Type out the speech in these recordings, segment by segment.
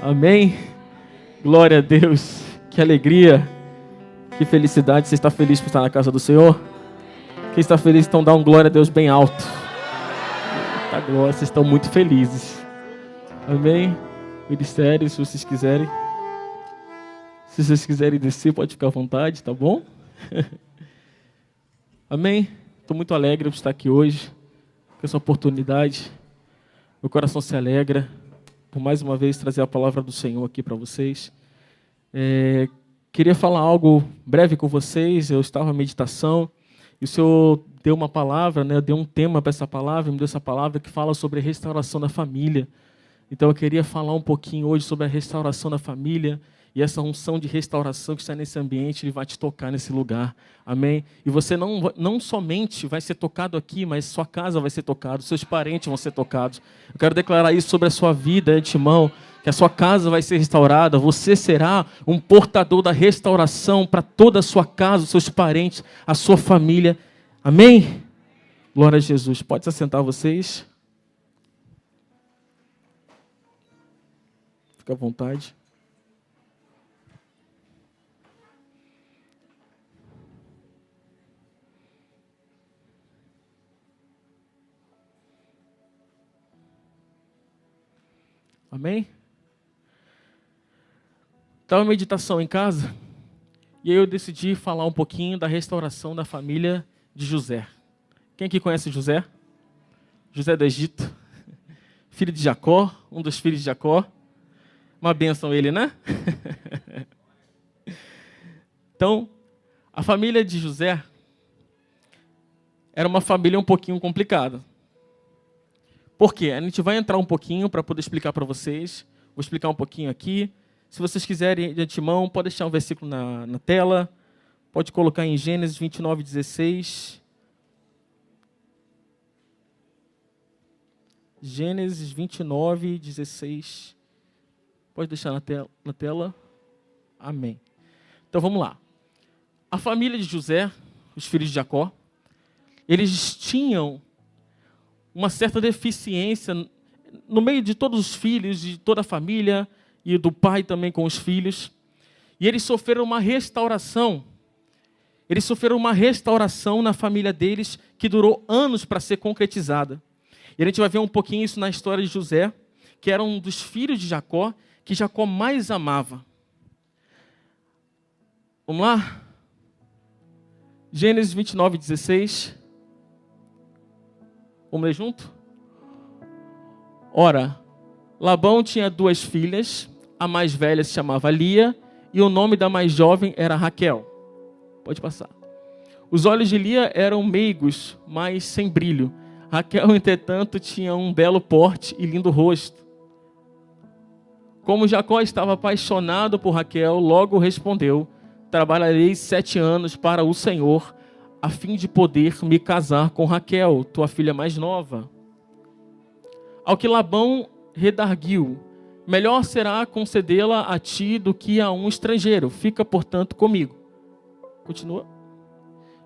Amém? Glória a Deus. Que alegria, que felicidade. Você está feliz por estar na casa do Senhor? Quem está feliz, então dá um glória a Deus bem alto. Tá, glória, vocês estão muito felizes. Amém? Ministério, se vocês quiserem. Se vocês quiserem descer, pode ficar à vontade, tá bom? Amém? Estou muito alegre por estar aqui hoje, com essa oportunidade. Meu coração se alegra por mais uma vez trazer a palavra do Senhor aqui para vocês. Queria falar algo breve com vocês. Eu estava em meditação e o Senhor deu uma palavra, né? Deu um tema para essa palavra, me deu essa palavra que fala sobre a restauração da família. Então eu queria falar um pouquinho hoje sobre a restauração da família. E essa unção de restauração que está nesse ambiente, ele vai te tocar nesse lugar. Amém? E você não somente vai ser tocado aqui, mas sua casa vai ser tocada, seus parentes vão ser tocados. Eu quero declarar isso sobre a sua vida, antemão, que a sua casa vai ser restaurada. Você será um portador da restauração para toda a sua casa, os seus parentes, a sua família. Amém? Glória a Jesus. Pode se assentar vocês. Fica à vontade. Amém? Estava em meditação em casa e aí eu decidi falar um pouquinho da restauração da família de José. Quem aqui conhece José? José do Egito, filho de Jacó, um dos filhos de Jacó. Uma bênção ele, né? Então, a família de José era uma família um pouquinho complicada. Por quê? A gente vai entrar um pouquinho para poder explicar para vocês. Vou explicar um pouquinho aqui. Se vocês quiserem de antemão, pode deixar um versículo na tela. Pode colocar em Gênesis 29, 16. Gênesis 29, 16. Pode deixar na tela. Amém. Então vamos lá. A família de José, os filhos de Jacó, eles tinham uma certa deficiência no meio de todos os filhos, de toda a família, e do pai também com os filhos. E eles sofreram uma restauração. Eles sofreram uma restauração na família deles que durou anos para ser concretizada. E a gente vai ver um pouquinho isso na história de José, que era um dos filhos de Jacó, que Jacó mais amava. Vamos lá? Gênesis 29, 16. Vamos ler junto? Ora, Labão tinha 2 filhas, a mais velha se chamava Lia, e o nome da mais jovem era Raquel. Pode passar. Os olhos de Lia eram meigos, mas sem brilho. Raquel, entretanto, tinha um belo porte e lindo rosto. Como Jacó estava apaixonado por Raquel, logo respondeu: trabalharei 7 anos para o Senhor, a fim de poder me casar com Raquel, tua filha mais nova. Ao que Labão redarguiu: melhor será concedê-la a ti do que a um estrangeiro. Fica, portanto, comigo. Continua.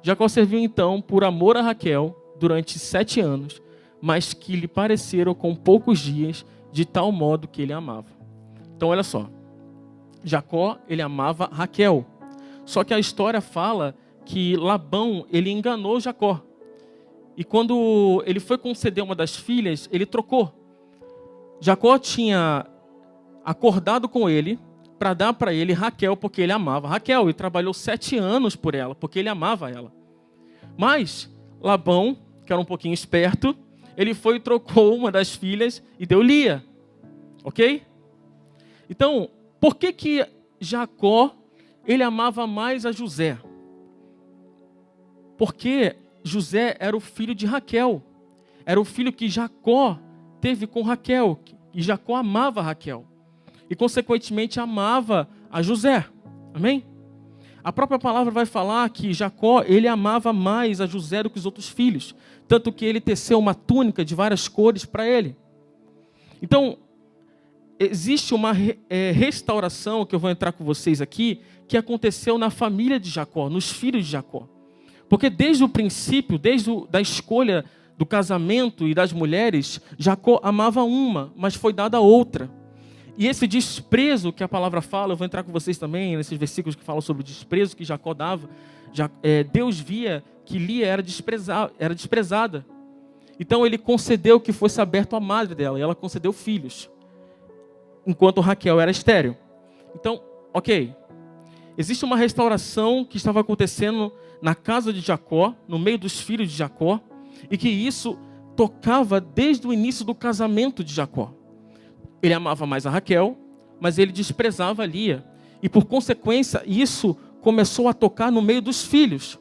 Jacó serviu então por amor a Raquel durante 7 anos, mas que lhe pareceram com poucos dias, de tal modo que ele a amava. Então, olha só. Jacó, ele amava Raquel. Só que a história fala que Labão, ele enganou Jacó. E quando ele foi conceder uma das filhas, ele trocou. Jacó tinha acordado com ele para dar para ele Raquel, porque ele amava Raquel. E trabalhou 7 anos por ela, porque ele amava ela. Mas Labão, que era um pouquinho esperto, ele foi e trocou uma das filhas e deu Lia. Ok? Então, por que Jacó, ele amava mais a José? Porque José era o filho de Raquel. Era o filho que Jacó teve com Raquel. E Jacó amava Raquel. E, consequentemente, amava a José. Amém? A própria palavra vai falar que Jacó, ele amava mais a José do que os outros filhos. Tanto que ele teceu uma túnica de várias cores para ele. Então, existe uma restauração, que eu vou entrar com vocês aqui, que aconteceu na família de Jacó, nos filhos de Jacó. Porque desde o princípio, desde a escolha do casamento e das mulheres, Jacó amava uma, mas foi dada outra. E esse desprezo que a palavra fala, eu vou entrar com vocês também nesses versículos que falam sobre o desprezo que Jacó dava. Deus via que Lia era desprezada. Então ele concedeu que fosse aberto a madre dela, e ela concedeu filhos, enquanto Raquel era estéril. Então, ok, existe uma restauração que estava acontecendo na casa de Jacó, no meio dos filhos de Jacó, e que isso tocava desde o início do casamento de Jacó. Ele amava mais a Raquel, mas ele desprezava a Lia. E por consequência, isso começou a tocar no meio dos filhos,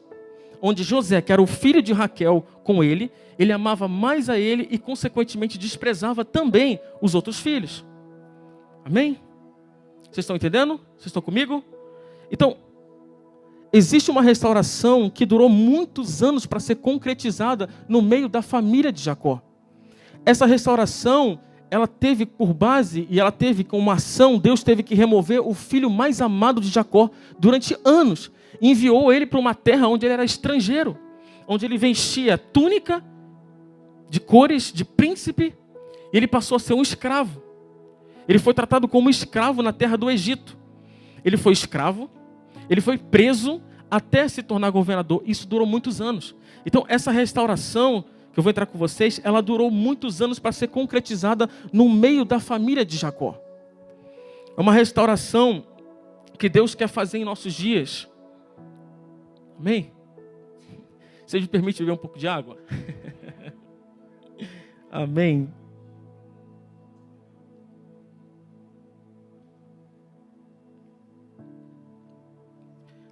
onde José, que era o filho de Raquel com ele amava mais a ele e consequentemente desprezava também os outros filhos. Amém? Vocês estão entendendo? Vocês estão comigo? Então, existe uma restauração que durou muitos anos para ser concretizada no meio da família de Jacó. Essa restauração, ela teve por base e ela teve como ação, Deus teve que remover o filho mais amado de Jacó durante anos. E enviou ele para uma terra onde ele era estrangeiro, onde ele vestia túnica de cores de príncipe, e ele passou a ser um escravo. Ele foi tratado como escravo na terra do Egito. Ele foi escravo, ele foi preso até se tornar governador. Isso durou muitos anos. Então essa restauração que eu vou entrar com vocês, ela durou muitos anos para ser concretizada no meio da família de Jacó. É uma restauração que Deus quer fazer em nossos dias. Amém? Você me permite beber um pouco de água? Amém.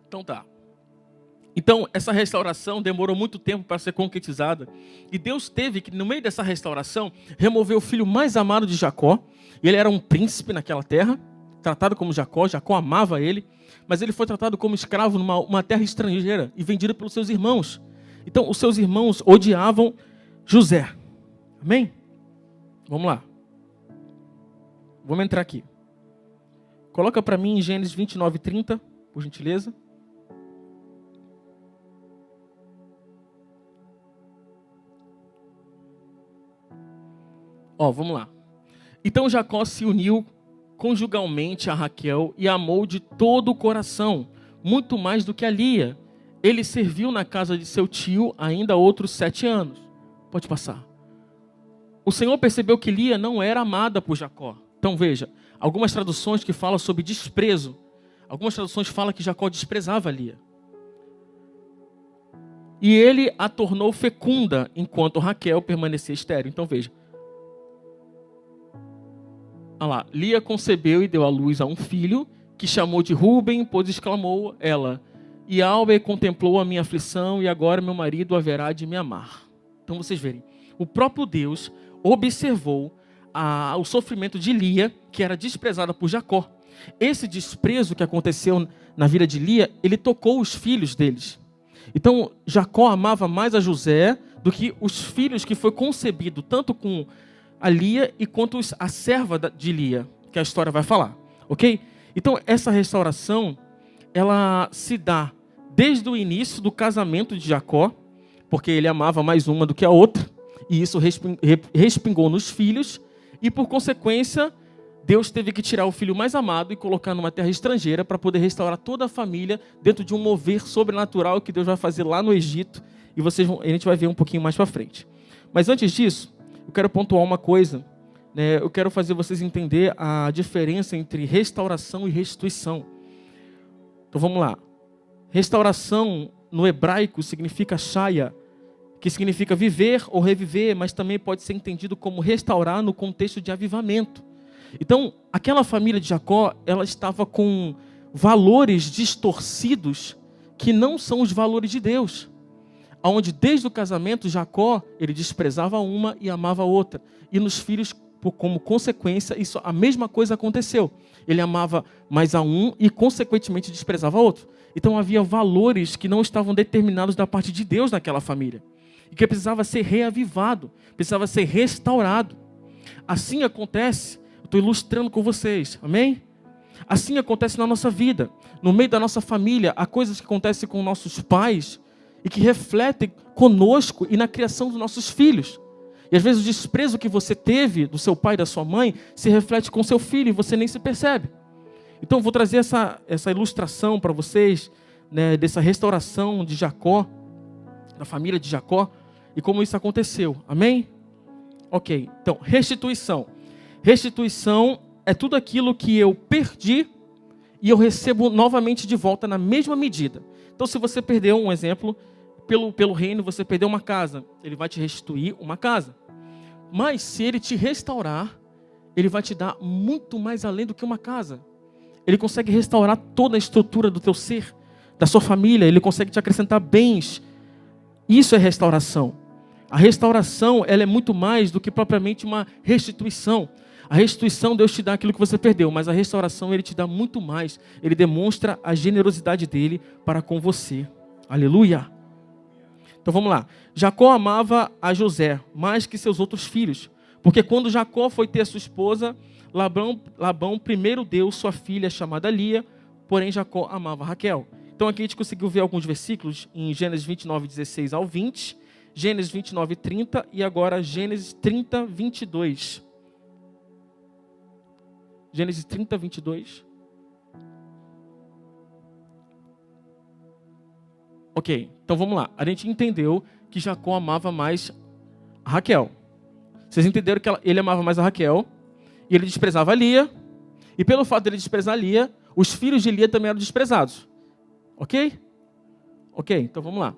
Então tá. Então, essa restauração demorou muito tempo para ser concretizada. E Deus teve que, no meio dessa restauração, remover o filho mais amado de Jacó. Ele era um príncipe naquela terra, tratado como Jacó. Jacó amava ele. Mas ele foi tratado como escravo numa terra estrangeira e vendido pelos seus irmãos. Então, os seus irmãos odiavam José. Amém? Vamos lá. Vamos entrar aqui. Coloca para mim em Gênesis 29:30, por gentileza. Vamos lá. Então Jacó se uniu conjugalmente a Raquel e amou de todo o coração, muito mais do que a Lia. Ele serviu na casa de seu tio ainda outros 7 anos. Pode passar. O Senhor percebeu que Lia não era amada por Jacó. Então veja, algumas traduções que falam sobre desprezo. Algumas traduções falam que Jacó desprezava Lia. E ele a tornou fecunda, enquanto Raquel permanecia estéril. Então veja. Olha lá, Lia concebeu e deu à luz a um filho, que chamou de Ruben, pois exclamou ela: e Albe contemplou a minha aflição, e agora meu marido haverá de me amar. Então vocês verem, o próprio Deus observou o sofrimento de Lia, que era desprezada por Jacó. Esse desprezo que aconteceu na vida de Lia, ele tocou os filhos deles. Então Jacó amava mais a José do que os filhos que foi concebido, tanto com a Lia e quanto a serva de Lia, que a história vai falar, ok? Então essa restauração, ela se dá desde o início do casamento de Jacó, porque ele amava mais uma do que a outra, e isso respingou nos filhos, e por consequência, Deus teve que tirar o filho mais amado e colocar numa terra estrangeira para poder restaurar toda a família dentro de um mover sobrenatural que Deus vai fazer lá no Egito, e a gente vai ver um pouquinho mais para frente. Mas antes disso, eu quero pontuar uma coisa, né? Eu quero fazer vocês entender a diferença entre restauração e restituição. Então vamos lá. Restauração no hebraico significa shaya, que significa viver ou reviver, mas também pode ser entendido como restaurar no contexto de avivamento. Então, aquela família de Jacó, ela estava com valores distorcidos que não são os valores de Deus. Onde desde o casamento, Jacó, ele desprezava uma e amava a outra. E nos filhos, como consequência, a mesma coisa aconteceu. Ele amava mais a um e, consequentemente, desprezava a outro. Então havia valores que não estavam determinados da parte de Deus naquela família. E que precisava ser reavivado, precisava ser restaurado. Assim acontece, eu estou ilustrando com vocês, amém? Assim acontece na nossa vida. No meio da nossa família, há coisas que acontecem com nossos pais e que refletem conosco e na criação dos nossos filhos. E às vezes o desprezo que você teve do seu pai e da sua mãe se reflete com seu filho e você nem se percebe. Então eu vou trazer essa ilustração para vocês, né, dessa restauração de Jacó, da família de Jacó, e como isso aconteceu. Amém? Ok, então, restituição. Restituição é tudo aquilo que eu perdi e eu recebo novamente de volta na mesma medida. Então, se você perdeu, um exemplo, pelo reino, você perdeu uma casa, ele vai te restituir uma casa. Mas se ele te restaurar, ele vai te dar muito mais além do que uma casa. Ele consegue restaurar toda a estrutura do teu ser, da sua família, ele consegue te acrescentar bens. Isso é restauração. A restauração, ela é muito mais do que propriamente uma restituição. A restituição, Deus te dá aquilo que você perdeu, mas a restauração, Ele te dá muito mais. Ele demonstra a generosidade dEle para com você. Aleluia! Então vamos lá. Jacó amava a José mais que seus outros filhos, porque quando Jacó foi ter a sua esposa, Labão primeiro deu sua filha chamada Lia, porém Jacó amava Raquel. Então aqui a gente conseguiu ver alguns versículos em Gênesis 29, 16 ao 20, Gênesis 29, 30 e agora Gênesis 30, 22. Gênesis 30, 22. Ok, então vamos lá. A gente entendeu que Jacó amava mais a Raquel. Vocês entenderam que ele amava mais a Raquel e ele desprezava a Lia. E pelo fato de ele desprezar a Lia, os filhos de Lia também eram desprezados. Ok? Ok, então vamos lá.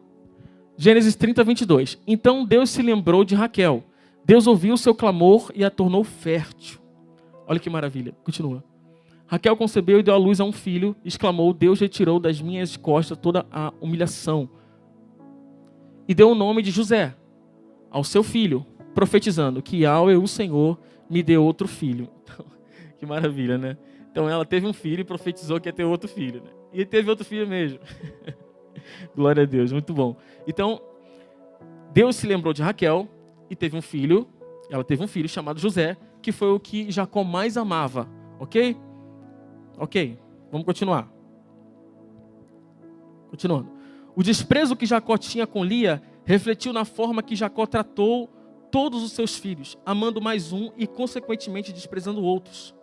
Gênesis 30, 22. Então Deus se lembrou de Raquel. Deus ouviu o seu clamor e a tornou fértil. Olha que maravilha. Continua. Raquel concebeu e deu à luz a um filho. Exclamou, Deus retirou das minhas costas toda a humilhação. E deu o nome de José ao seu filho, profetizando que ao eu, o Senhor, me deu outro filho. Então, que maravilha, né? Então ela teve um filho e profetizou que ia ter outro filho. Né? E teve outro filho mesmo. Glória a Deus, muito bom. Então, Deus se lembrou de Raquel e teve um filho. Ela teve um filho chamado José, que foi o que Jacó mais amava. Ok? Ok, vamos continuar. Continuando. O desprezo que Jacó tinha com Lia refletiu na forma que Jacó tratou todos os seus filhos, amando mais um e, consequentemente, desprezando outros.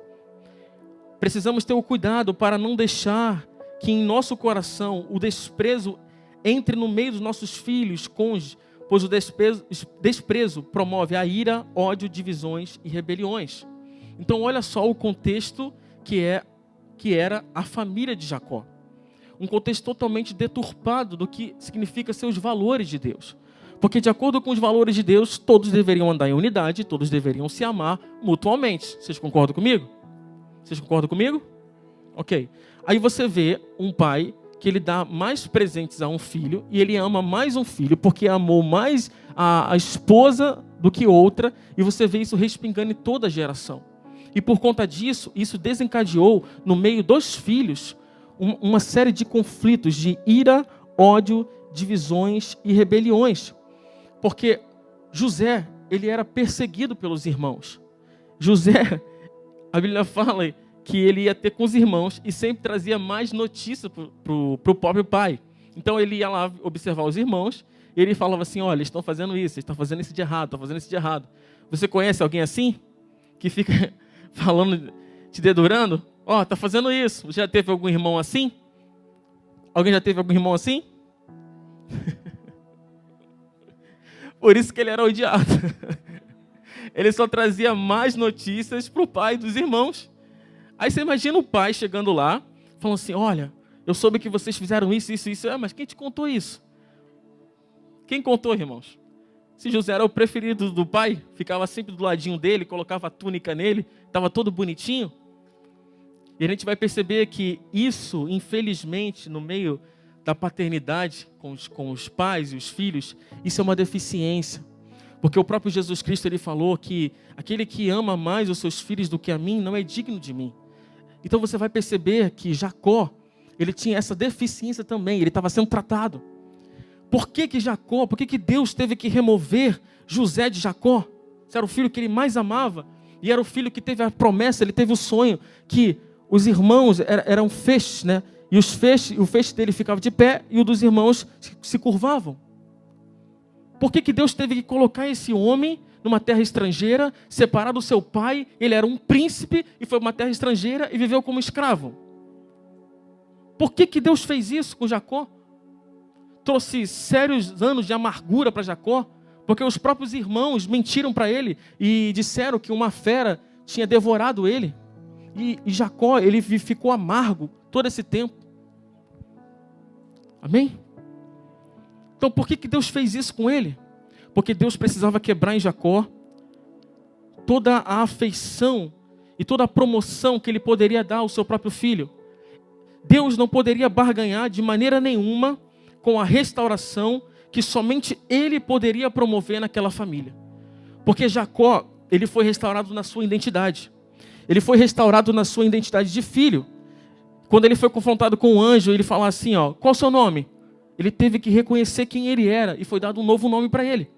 Precisamos ter o cuidado para não deixar que em nosso coração o desprezo entre no meio dos nossos filhos, cônjuges, pois o desprezo promove a ira, ódio, divisões e rebeliões. Então, olha só o contexto que era a família de Jacó. Um contexto totalmente deturpado do que significa ser os valores de Deus. Porque de acordo com os valores de Deus, todos deveriam andar em unidade, todos deveriam se amar mutuamente. Vocês concordam comigo? Vocês concordam comigo? Ok. Aí você vê um pai que ele dá mais presentes a um filho e ele ama mais um filho porque amou mais a esposa do que outra, e você vê isso respingando em toda a geração. E por conta disso, isso desencadeou no meio dos filhos uma série de conflitos de ira, ódio, divisões e rebeliões. Porque José, ele era perseguido pelos irmãos. José, a Bíblia fala que ele ia ter com os irmãos e sempre trazia mais notícia para o próprio pai. Então ele ia lá observar os irmãos e ele falava assim, olha, eles estão fazendo isso, eles estão fazendo isso de errado, estão fazendo isso de errado. Você conhece alguém assim? Que fica falando, te dedurando? Ó, está fazendo isso. Já teve algum irmão assim? Alguém já teve algum irmão assim? Por isso que ele era odiado. Ele só trazia mais notícias para o pai dos irmãos. Aí você imagina o pai chegando lá, falando assim, olha, eu soube que vocês fizeram isso, isso, isso. Mas quem te contou isso? Quem contou, irmãos? Se José era o preferido do pai, ficava sempre do ladinho dele, colocava a túnica nele, estava todo bonitinho. E a gente vai perceber que isso, infelizmente, no meio da paternidade com os pais e os filhos, isso é uma deficiência. Porque o próprio Jesus Cristo, ele falou que aquele que ama mais os seus filhos do que a mim, não é digno de mim. Então você vai perceber que Jacó, ele tinha essa deficiência também, ele estava sendo tratado. Por que Deus teve que remover José de Jacó? Esse era o filho que ele mais amava, e era o filho que teve a promessa, ele teve o sonho, que os irmãos eram feixes, né? E o feixe dele ficava de pé, e o dos irmãos se curvavam. Por que Deus teve que colocar esse homem numa terra estrangeira, separado do seu pai, ele era um príncipe e foi para uma terra estrangeira e viveu como escravo. Por que Deus fez isso com Jacó? Trouxe sérios anos de amargura para Jacó, porque os próprios irmãos mentiram para ele e disseram que uma fera tinha devorado ele. E Jacó, ele ficou amargo todo esse tempo. Amém? Então por que Deus fez isso com ele? Porque Deus precisava quebrar em Jacó toda a afeição e toda a promoção que ele poderia dar ao seu próprio filho. Deus não poderia barganhar de maneira nenhuma com a restauração que somente ele poderia promover naquela família. Porque Jacó, ele foi restaurado na sua identidade. Ele foi restaurado na sua identidade de filho. Quando ele foi confrontado com o anjo, ele falou assim, qual o seu nome? Ele teve que reconhecer quem ele era e foi dado um novo nome para ele.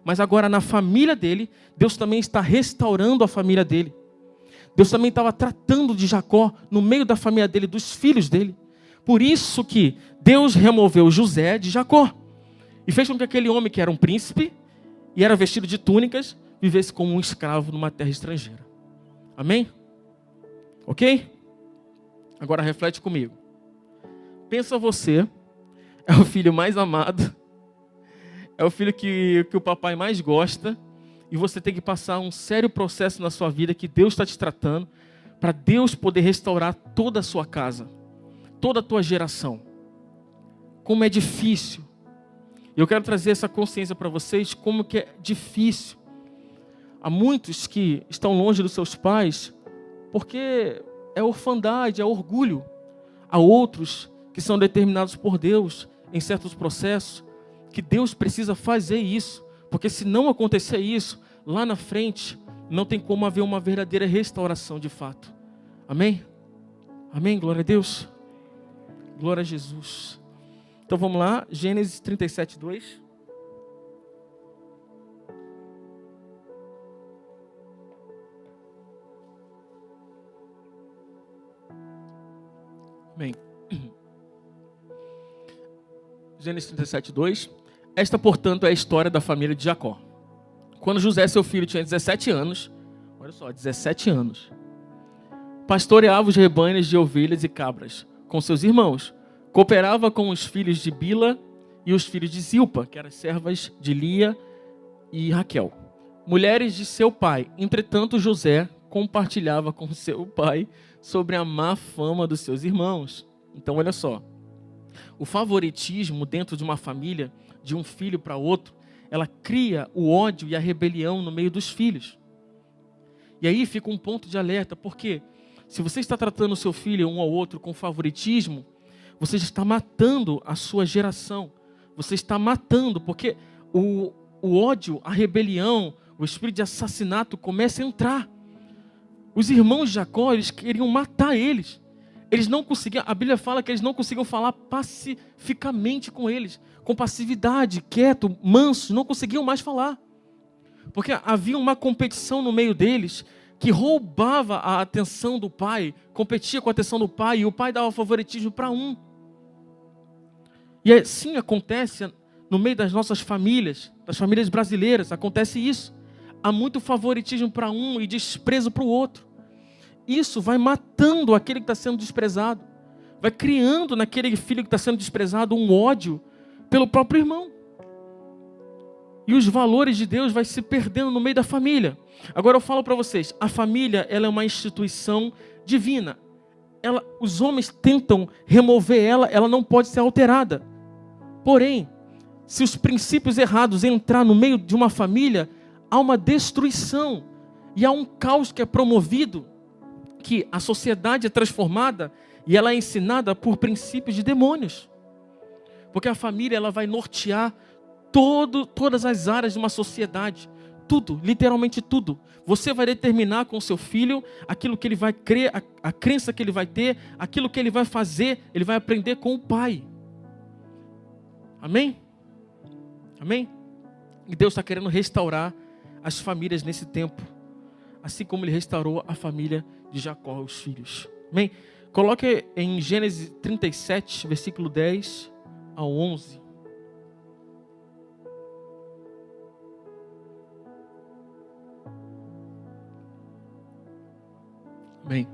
Mas agora na família dele, Deus também está restaurando a família dele. Deus também estava tratando de Jacó no meio da família dele, dos filhos dele. Por isso que Deus removeu José de Jacó e fez com que aquele homem que era um príncipe e era vestido de túnicas, vivesse como um escravo numa terra estrangeira. Amém? Ok? Agora reflete comigo. Pensa você, é o filho mais amado, é o filho que o papai mais gosta, e você tem que passar um sério processo na sua vida que Deus está te tratando, para Deus poder restaurar toda a sua casa, toda a tua geração. Como é difícil. Eu quero trazer essa consciência para vocês, como que é difícil. Há muitos que estão longe dos seus pais, porque é orfandade, é orgulho. Há outros que são determinados por Deus em certos processos, que Deus precisa fazer isso, porque se não acontecer isso, lá na frente, não tem como haver uma verdadeira restauração de fato. Amém? Amém? Glória a Deus. Glória a Jesus. Então vamos lá, Gênesis 37, 2. Amém. Gênesis 37, 2. Esta, portanto, é a história da família de Jacó. Quando José, seu filho, tinha 17 anos, olha só, 17 anos, pastoreava os rebanhos de ovelhas e cabras com seus irmãos, cooperava com os filhos de Bila e os filhos de Zilpa, que eram servas de Lia e Raquel, mulheres de seu pai. Entretanto, José compartilhava com seu pai sobre a má fama dos seus irmãos. Então, olha só, o favoritismo dentro de uma família, de um filho para outro, ela cria o ódio e a rebelião no meio dos filhos. E aí fica um ponto de alerta, porque se você está tratando o seu filho um ao outro com favoritismo, você está matando a sua geração. Você está matando, porque o ódio, a rebelião, o espírito de assassinato começa a entrar. Os irmãos de Jacó, eles queriam matar eles. Eles não conseguiam, a Bíblia fala que eles não conseguiam falar pacificamente com eles, com passividade, quieto, manso, não conseguiam mais falar. Porque havia uma competição no meio deles que roubava a atenção do pai, competia com a atenção do pai, e o pai dava favoritismo para um. E assim acontece no meio das nossas famílias, das famílias brasileiras, acontece isso. Há muito favoritismo para um e desprezo para o outro. Isso vai matando aquele que está sendo desprezado. Vai criando naquele filho que está sendo desprezado um ódio pelo próprio irmão. E os valores de Deus vai se perdendo no meio da família. Agora eu falo para vocês, a família, ela é uma instituição divina. Os homens tentam remover ela não pode ser alterada. Porém, se os princípios errados entrar no meio de uma família, há uma destruição e há um caos que é promovido, que a sociedade é transformada e ela é ensinada por princípios de demônios. Porque a família, ela vai nortear todas as áreas de uma sociedade. Tudo, literalmente tudo. Você vai determinar com o seu filho aquilo que ele vai crer, a crença que ele vai ter, aquilo que ele vai fazer, ele vai aprender com o pai. Amém? Amém? E Deus está querendo restaurar as famílias nesse tempo, assim como Ele restaurou a família de Jacó, os filhos. Amém? Coloque em Gênesis 37, versículo 10 ao 11. Bem,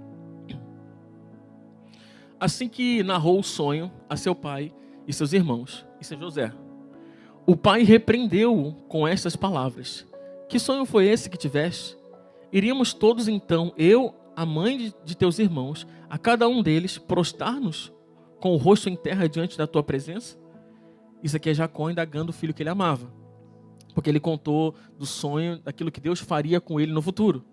assim que narrou o sonho a seu pai e seus irmãos, isso é José, o pai repreendeu-o com estas palavras: que sonho foi esse que tiveste? Iríamos todos então, eu, a mãe de teus irmãos, a cada um deles, prostrar-nos com o rosto em terra diante da tua presença? Isso aqui é Jacó indagando o filho que ele amava, porque ele contou do sonho, daquilo que Deus faria com ele no futuro.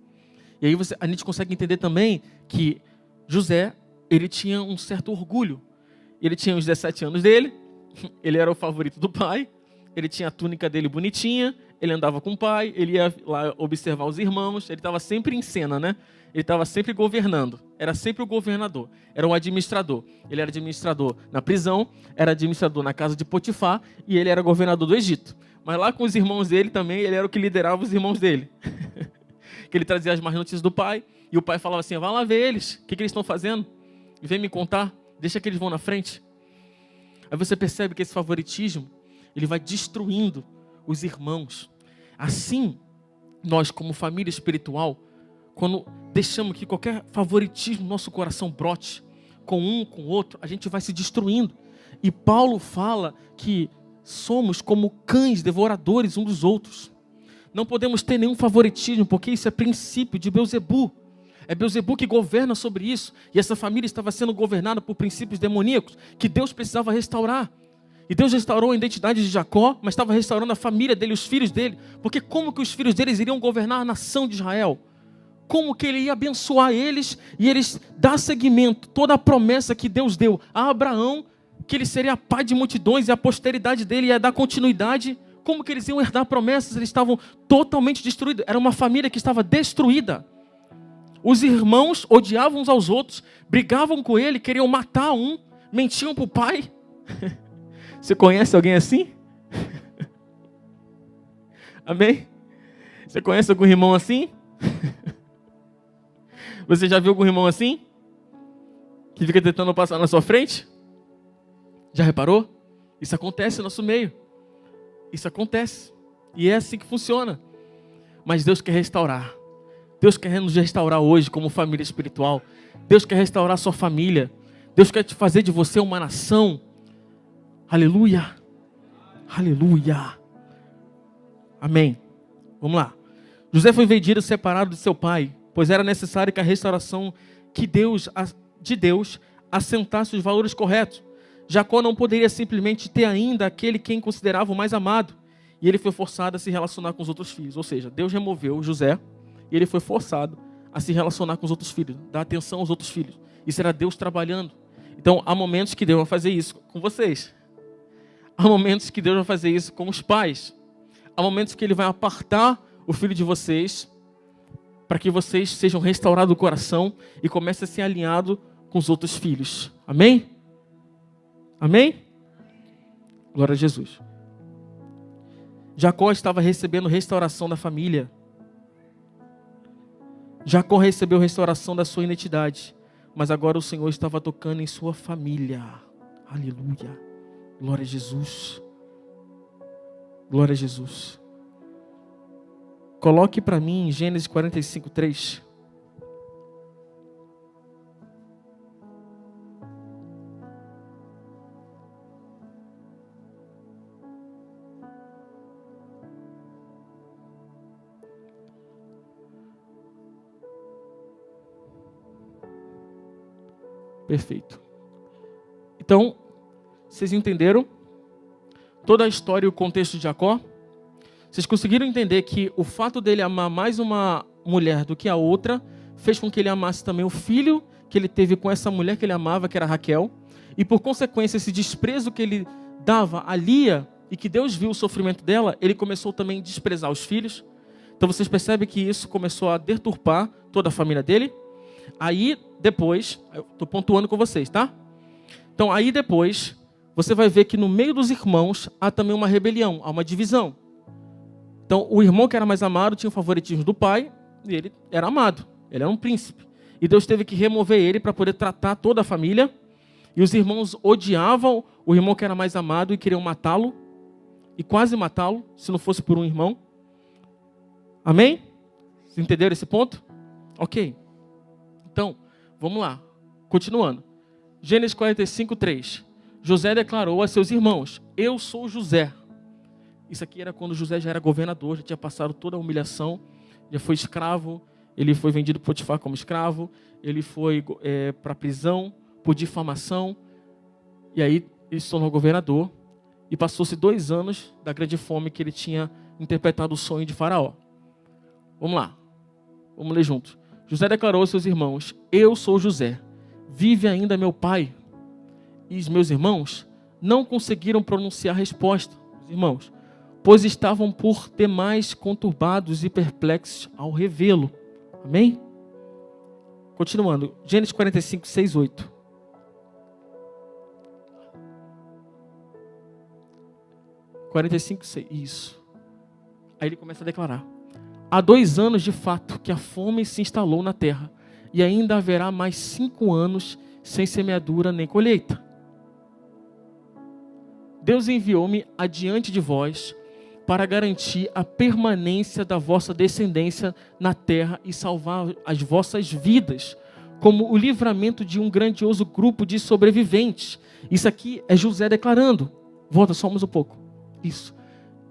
E aí a gente consegue entender também que José, ele tinha um certo orgulho. Ele tinha os 17 anos dele, ele era o favorito do pai, ele tinha a túnica dele bonitinha, ele andava com o pai, ele ia lá observar os irmãos, ele estava sempre em cena, né? Ele estava sempre governando, era sempre o governador, era o administrador. Ele era administrador na prisão, era administrador na casa de Potifar e ele era governador do Egito. Mas lá com os irmãos dele também, ele era o que liderava os irmãos dele. Que ele trazia as más notícias do pai e o pai falava assim: vai lá ver eles, o que eles estão fazendo? E vem me contar, deixa que eles vão na frente. Aí você percebe que esse favoritismo, ele vai destruindo os irmãos. Assim, nós como família espiritual, quando deixamos que qualquer favoritismo no nosso coração brote, com um, com o outro, a gente vai se destruindo. E Paulo fala que somos como cães devoradores uns dos outros. Não podemos ter nenhum favoritismo, porque isso é princípio de Belzebu. É Belzebu que governa sobre isso. E essa família estava sendo governada por princípios demoníacos que Deus precisava restaurar. E Deus restaurou a identidade de Jacó, mas estava restaurando a família dele, os filhos dele. Porque como que os filhos deles iriam governar a nação de Israel? Como que ele ia abençoar eles e eles dar seguimento, toda a promessa que Deus deu a Abraão, que ele seria pai de multidões e a posteridade dele ia dar continuidade. Como que eles iam herdar promessas? Eles estavam totalmente destruídos. Era uma família que estava destruída. Os irmãos odiavam uns aos outros, brigavam com ele, queriam matar um, mentiam para o pai. Você conhece alguém assim? Amém? Você conhece algum irmão assim? Você já viu algum irmão assim? Que fica tentando passar na sua frente? Já reparou? Isso acontece no nosso meio. Isso acontece. E é assim que funciona. Mas Deus quer restaurar. Deus quer nos restaurar hoje como família espiritual. Deus quer restaurar a sua família. Deus quer te fazer de você uma nação. Aleluia. Aleluia. Amém. Vamos lá. José foi vendido separado de seu pai, pois era necessário que a restauração de Deus assentasse os valores corretos. Jacó não poderia simplesmente ter ainda aquele quem considerava o mais amado. E ele foi forçado a se relacionar com os outros filhos. Ou seja, Deus removeu José e ele foi forçado a se relacionar com os outros filhos, dar atenção aos outros filhos. Isso era Deus trabalhando. Então, há momentos que Deus vai fazer isso com vocês. Há momentos que Deus vai fazer isso com os pais. Há momentos que Ele vai apartar o filho de vocês para que vocês sejam restaurados o coração e comecem a ser alinhados com os outros filhos. Amém? Amém? Glória a Jesus. Jacó estava recebendo restauração da família. Jacó recebeu restauração da sua identidade. Mas agora o Senhor estava tocando em sua família. Aleluia. Glória a Jesus. Glória a Jesus. Coloque para mim em Gênesis 45, 3. Perfeito. Então, vocês entenderam toda a história e o contexto de Jacó? Vocês conseguiram entender que o fato dele amar mais uma mulher do que a outra fez com que ele amasse também o filho que ele teve com essa mulher que ele amava, que era Raquel, e por consequência esse desprezo que ele dava a Lia e que Deus viu o sofrimento dela, ele começou também a desprezar os filhos. Então vocês percebem que isso começou a deturpar toda a família dele. Aí depois, eu estou pontuando com vocês, tá? Então aí depois, você vai ver que no meio dos irmãos há também uma rebelião, há uma divisão. Então o irmão que era mais amado tinha o favoritismo do pai, e ele era amado, ele era um príncipe. E Deus teve que remover ele para poder tratar toda a família. E os irmãos odiavam o irmão que era mais amado e queriam matá-lo. E quase matá-lo, se não fosse por um irmão. Amém? Vocês entenderam esse ponto? Ok. Então, vamos lá. Continuando. Gênesis 45, 3. José declarou a seus irmãos: eu sou José. Isso aqui era quando José já era governador, já tinha passado toda a humilhação, já foi escravo, ele foi vendido por Potifar como escravo, ele foi para a prisão por difamação, e aí ele se tornou governador, e passou-se 2 anos da grande fome que ele tinha interpretado o sonho de Faraó. Vamos lá, vamos ler juntos. José declarou aos seus irmãos: eu sou José, vive ainda meu pai? E os meus irmãos não conseguiram pronunciar a resposta, os irmãos, pois estavam por demais conturbados e perplexos ao revê-lo. Amém? Continuando, Gênesis 45, 6, 8. 45, 6, isso. Aí ele começa a declarar: há 2 anos de fato que a fome se instalou na terra, e ainda haverá mais 5 anos sem semeadura nem colheita. Deus enviou-me adiante de vós para garantir a permanência da vossa descendência na terra e salvar as vossas vidas, como o livramento de um grandioso grupo de sobreviventes. Isso aqui é José declarando. Volta só mais um pouco. Isso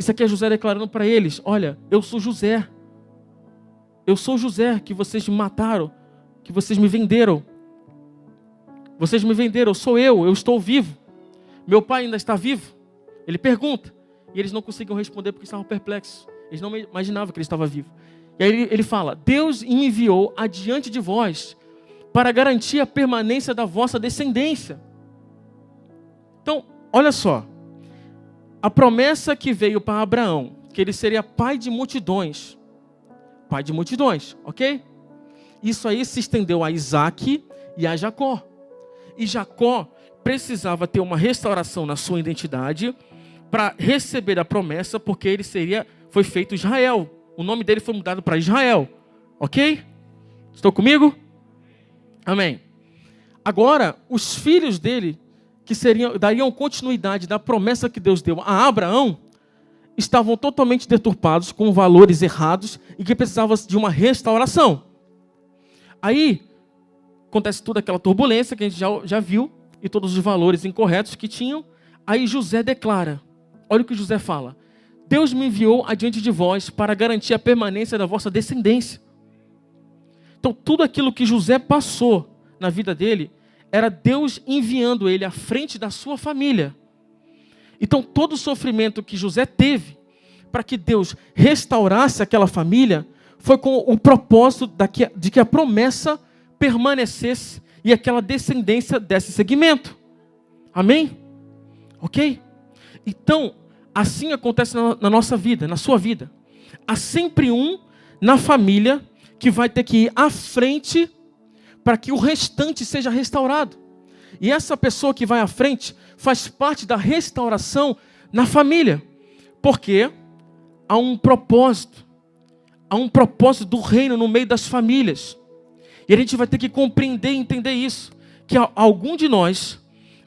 aqui é José declarando para eles: olha, eu sou José. Eu sou José que vocês me mataram, que vocês me venderam. Vocês me venderam, sou eu estou vivo. Meu pai ainda está vivo? Ele pergunta. E eles não conseguiam responder porque estavam perplexos. Eles não imaginavam que ele estava vivo. E aí ele fala: Deus me enviou adiante de vós para garantir a permanência da vossa descendência. Então, olha só. A promessa que veio para Abraão, que ele seria pai de multidões. Pai de multidões, ok? Isso aí se estendeu a Isaac e a Jacó. E Jacó precisava ter uma restauração na sua identidade para receber a promessa, porque ele foi feito Israel. O nome dele foi mudado para Israel. Ok? Estou comigo? Amém. Agora, os filhos dele, que dariam continuidade da promessa que Deus deu a Abraão, estavam totalmente deturpados, com valores errados, e que precisavam de uma restauração. Aí, acontece toda aquela turbulência que a gente já viu, e todos os valores incorretos que tinham. Aí José declara, olha o que José fala: Deus me enviou adiante de vós para garantir a permanência da vossa descendência. Então tudo aquilo que José passou na vida dele, era Deus enviando ele à frente da sua família. Então todo o sofrimento que José teve, para que Deus restaurasse aquela família, foi com o propósito de que a promessa permanecesse e aquela descendência desse segmento. Amém? Ok? Então, assim acontece na nossa vida, na sua vida. Há sempre um na família que vai ter que ir à frente para que o restante seja restaurado. E essa pessoa que vai à frente faz parte da restauração na família. Porque há um propósito do reino no meio das famílias. E a gente vai ter que compreender e entender isso. Que algum de nós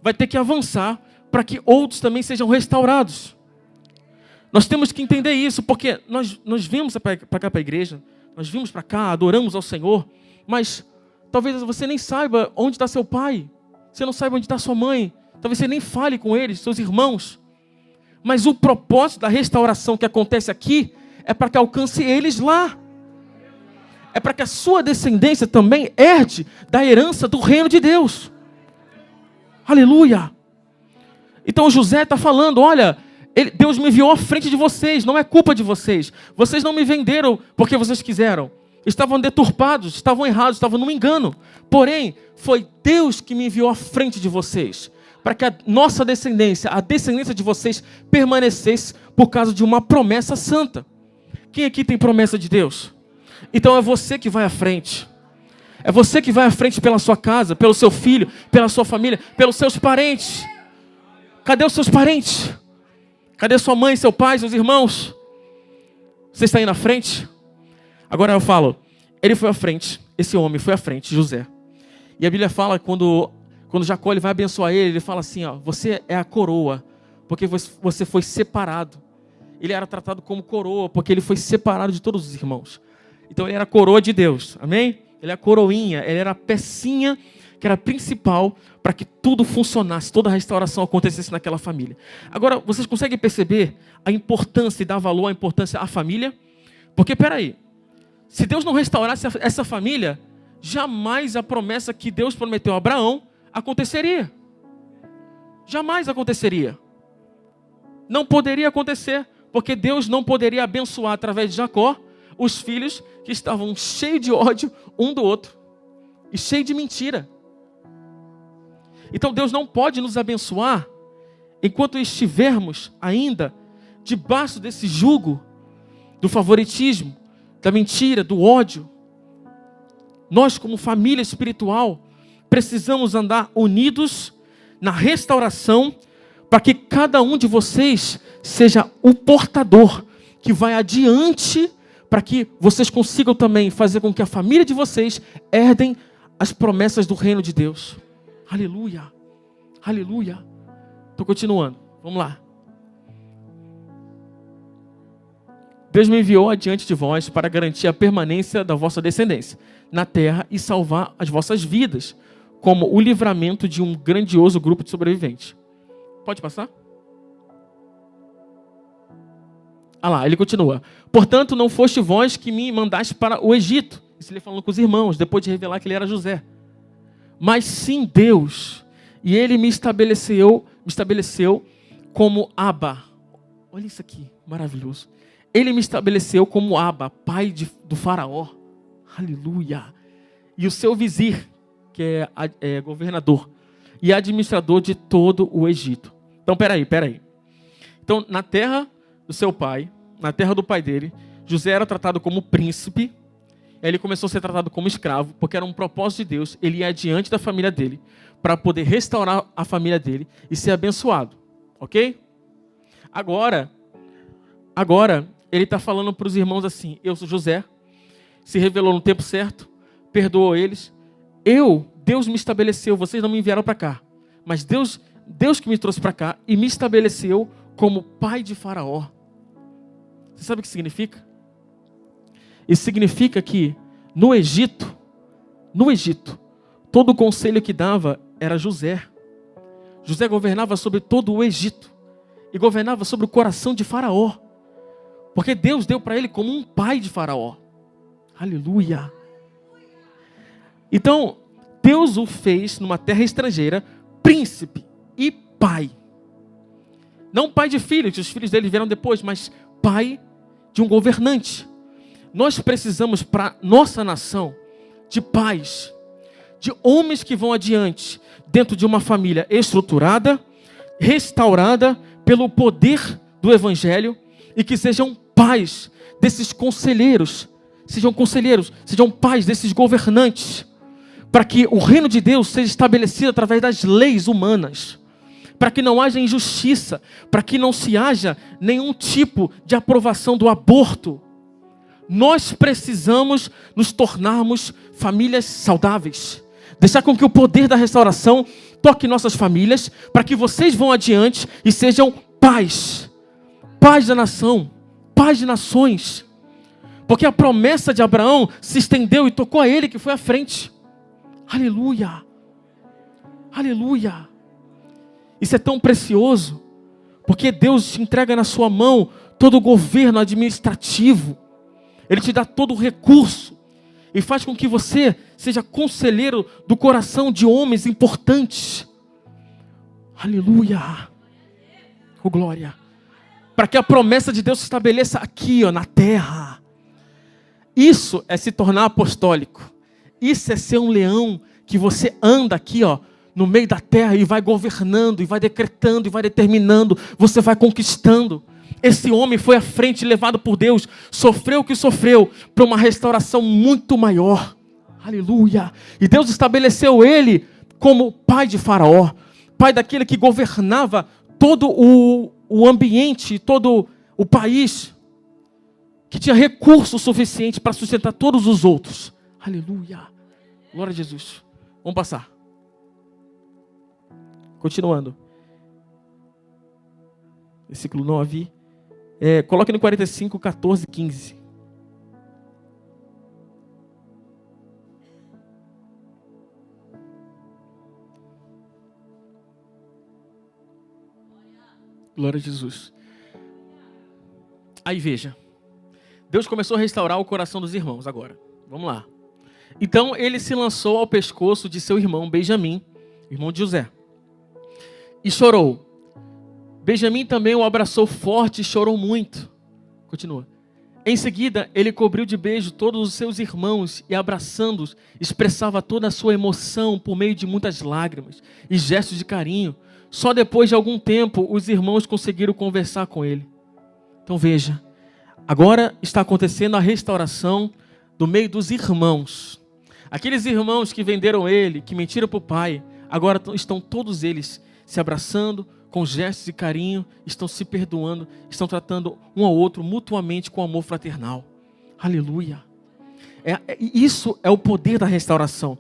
vai ter que avançar para que outros também sejam restaurados. Nós temos que entender isso, porque nós vimos para cá, para a igreja, nós vimos para cá, adoramos ao Senhor, mas talvez você nem saiba onde está seu pai, você não saiba onde está sua mãe, talvez você nem fale com eles, seus irmãos. Mas o propósito da restauração que acontece aqui é para que alcance eles lá. É para que a sua descendência também herde da herança do reino de Deus. Aleluia! Então José está falando, olha, Deus me enviou à frente de vocês, não é culpa de vocês. Vocês não me venderam porque vocês quiseram. Estavam deturpados, estavam errados, estavam num engano. Porém, foi Deus que me enviou à frente de vocês, para que a nossa descendência, a descendência de vocês, permanecesse por causa de uma promessa santa. Quem aqui tem promessa de Deus? Então é você que vai à frente. É você que vai à frente pela sua casa, pelo seu filho, pela sua família, pelos seus parentes. Cadê os seus parentes? Cadê sua mãe, seu pai, seus irmãos? Você está aí na frente? Agora eu falo, ele foi à frente, esse homem foi à frente, José. E a Bíblia fala, quando Jacó ele vai abençoar ele fala assim, ó, você é a coroa, porque você foi separado. Ele era tratado como coroa, porque ele foi separado de todos os irmãos. Então ele era a coroa de Deus, amém? Ele é a coroinha, ele era a pecinha que era principal para que tudo funcionasse, toda a restauração acontecesse naquela família. Agora, vocês conseguem perceber a importância e dar valor à importância à família? Porque, peraí, se Deus não restaurasse essa família, jamais a promessa que Deus prometeu a Abraão aconteceria. Jamais aconteceria. Não poderia acontecer, porque Deus não poderia abençoar através de Jacó os filhos que estavam cheios de ódio um do outro e cheios de mentira. Então Deus não pode nos abençoar enquanto estivermos ainda debaixo desse jugo do favoritismo, da mentira, do ódio. Nós, como família espiritual, precisamos andar unidos na restauração para que cada um de vocês seja o portador que vai adiante para que vocês consigam também fazer com que a família de vocês herdem as promessas do reino de Deus. Aleluia, aleluia. Estou continuando, vamos lá. Deus me enviou adiante de vós para garantir a permanência da vossa descendência na terra e salvar as vossas vidas, como o livramento de um grandioso grupo de sobreviventes. Pode passar? Ah lá, ele continua. Portanto, não foste vós que me mandaste para o Egito. Isso ele falando com os irmãos, depois de revelar que ele era José. Mas sim Deus, e ele me estabeleceu como Abba. Olha isso aqui, maravilhoso. Ele me estabeleceu como Abba, pai do faraó. Aleluia. E o seu vizir, que é governador e administrador de todo o Egito. Então, peraí. Então, na terra do seu pai, na terra do pai dele, José era tratado como príncipe. Ele começou a ser tratado como escravo, porque era um propósito de Deus. Ele ia adiante da família dele, para poder restaurar a família dele e ser abençoado. Ok? Agora, ele está falando para os irmãos assim: eu sou José, se revelou no tempo certo, perdoou eles. Deus me estabeleceu, vocês não me enviaram para cá, mas Deus que me trouxe para cá e me estabeleceu como pai de Faraó. Você sabe o que significa? Isso significa que no Egito, todo o conselho que dava era José. José governava sobre todo o Egito e governava sobre o coração de Faraó, porque Deus deu para ele como um pai de Faraó. Aleluia. Então, Deus o fez numa terra estrangeira príncipe e pai. Não pai de filhos, os filhos dele vieram depois, mas pai de um governante. Nós precisamos para nossa nação de pais, de homens que vão adiante dentro de uma família estruturada, restaurada pelo poder do Evangelho, e que sejam pais desses conselheiros, sejam pais desses governantes, para que o reino de Deus seja estabelecido através das leis humanas, para que não haja injustiça, para que não se haja nenhum tipo de aprovação do aborto. Nós precisamos nos tornarmos famílias saudáveis, deixar com que o poder da restauração toque nossas famílias, para que vocês vão adiante e sejam pais da nação, pais de nações, porque a promessa de Abraão se estendeu e tocou a ele, que foi à frente. Aleluia, aleluia. Isso é tão precioso, porque Deus te entrega na sua mão todo o governo administrativo. Ele te dá todo o recurso e faz com que você seja conselheiro do coração de homens importantes. Aleluia. Oh, glória. Para que a promessa de Deus se estabeleça aqui, na terra. Isso é se tornar apostólico. Isso é ser um leão que você anda aqui, no meio da terra e vai governando, e vai decretando, e vai determinando. Você vai conquistando. Esse homem foi à frente, levado por Deus, sofreu o que sofreu, para uma restauração muito maior. Aleluia. E Deus estabeleceu ele como pai de Faraó, pai daquele que governava todo o ambiente, todo o país, que tinha recurso suficiente para sustentar todos os outros. Aleluia. Glória a Jesus. Vamos passar. Continuando. Versículo 9. Coloque no 45, 14, 15. Glória a Jesus. Aí veja, Deus começou a restaurar o coração dos irmãos agora. Vamos lá. Então ele se lançou ao pescoço de seu irmão Benjamim, irmão de José, e chorou. Benjamim também o abraçou forte e chorou muito. Continua. Em seguida, ele cobriu de beijo todos os seus irmãos e, abraçando-os, expressava toda a sua emoção por meio de muitas lágrimas e gestos de carinho. Só depois de algum tempo, os irmãos conseguiram conversar com ele. Então veja, agora está acontecendo a restauração do meio dos irmãos. Aqueles irmãos que venderam ele, que mentiram para o pai, agora estão todos eles se abraçando, com gestos de carinho, estão se perdoando, estão tratando um ao outro mutuamente com amor fraternal. Aleluia. Isso é o poder da restauração.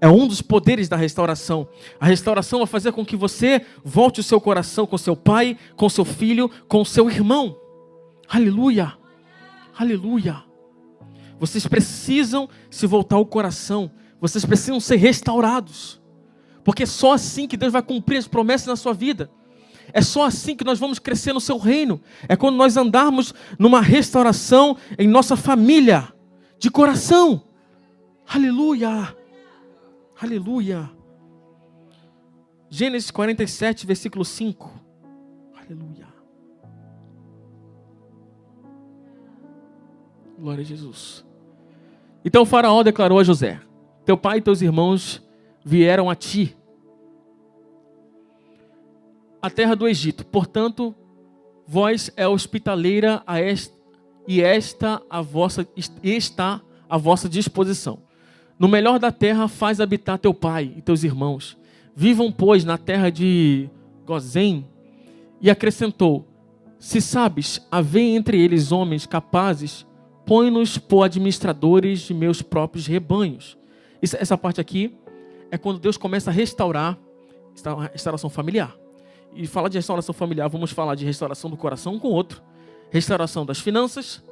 É um dos poderes da restauração. A restauração vai fazer com que você volte o seu coração com seu pai, com seu filho, com seu irmão. Aleluia. Aleluia. Vocês precisam se voltar o coração. Vocês precisam ser restaurados. Porque é só assim que Deus vai cumprir as promessas na sua vida. É só assim que nós vamos crescer no seu reino. É quando nós andarmos numa restauração em nossa família, de coração. Aleluia. Aleluia. Gênesis 47, versículo 5. Aleluia. Glória a Jesus. Então o faraó declarou a José: teu pai e teus irmãos vieram a ti, a terra do Egito. Portanto, vós é hospitaleira e está à vossa disposição. No melhor da terra faz habitar teu pai e teus irmãos. Vivam, pois, na terra de Gozém. E acrescentou: se sabes, haver entre eles homens capazes, põe-nos por administradores de meus próprios rebanhos. Essa parte aqui é quando Deus começa a restaurar a restauração familiar. E falar de restauração familiar, vamos falar de restauração do coração um com o outro, restauração das finanças,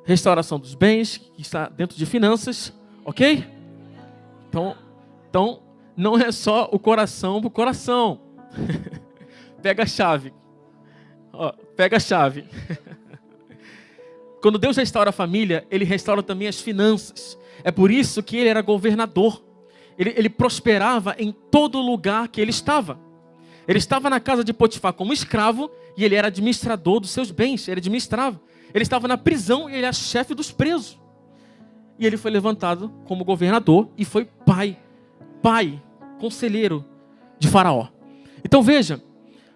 restauração dos bens, que está dentro de finanças, ok? Então não é só o coração para o coração. Pega a chave. Pega a chave. Quando Deus restaura a família, Ele restaura também as finanças. É por isso que ele era governador. Ele prosperava em todo lugar que ele estava. Ele estava na casa de Potifar como escravo e ele era administrador dos seus bens, ele administrava. Ele estava na prisão e ele era chefe dos presos. E ele foi levantado como governador e foi pai, conselheiro de Faraó. Então veja,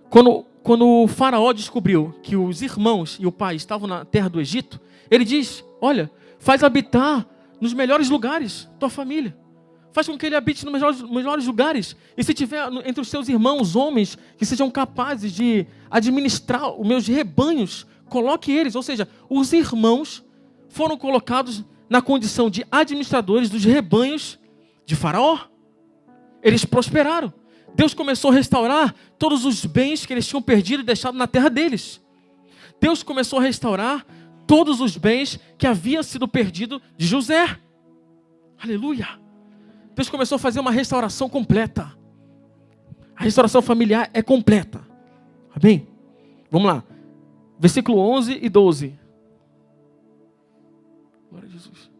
quando o Faraó descobriu que os irmãos e o pai estavam na terra do Egito, ele diz: olha, faz habitar nos melhores lugares tua família. Faz com que ele habite nos melhores lugares. E se tiver entre os seus irmãos homens que sejam capazes de administrar os meus rebanhos, coloque eles. Ou seja, os irmãos foram colocados na condição de administradores dos rebanhos de Faraó. Eles prosperaram. Deus começou a restaurar todos os bens que eles tinham perdido e deixado na terra deles. Deus começou a restaurar todos os bens que haviam sido perdidos de José. Aleluia. Deus começou a fazer uma restauração completa. A restauração familiar é completa. Amém? Vamos lá. Versículo 11 e 12. Glória a Jesus.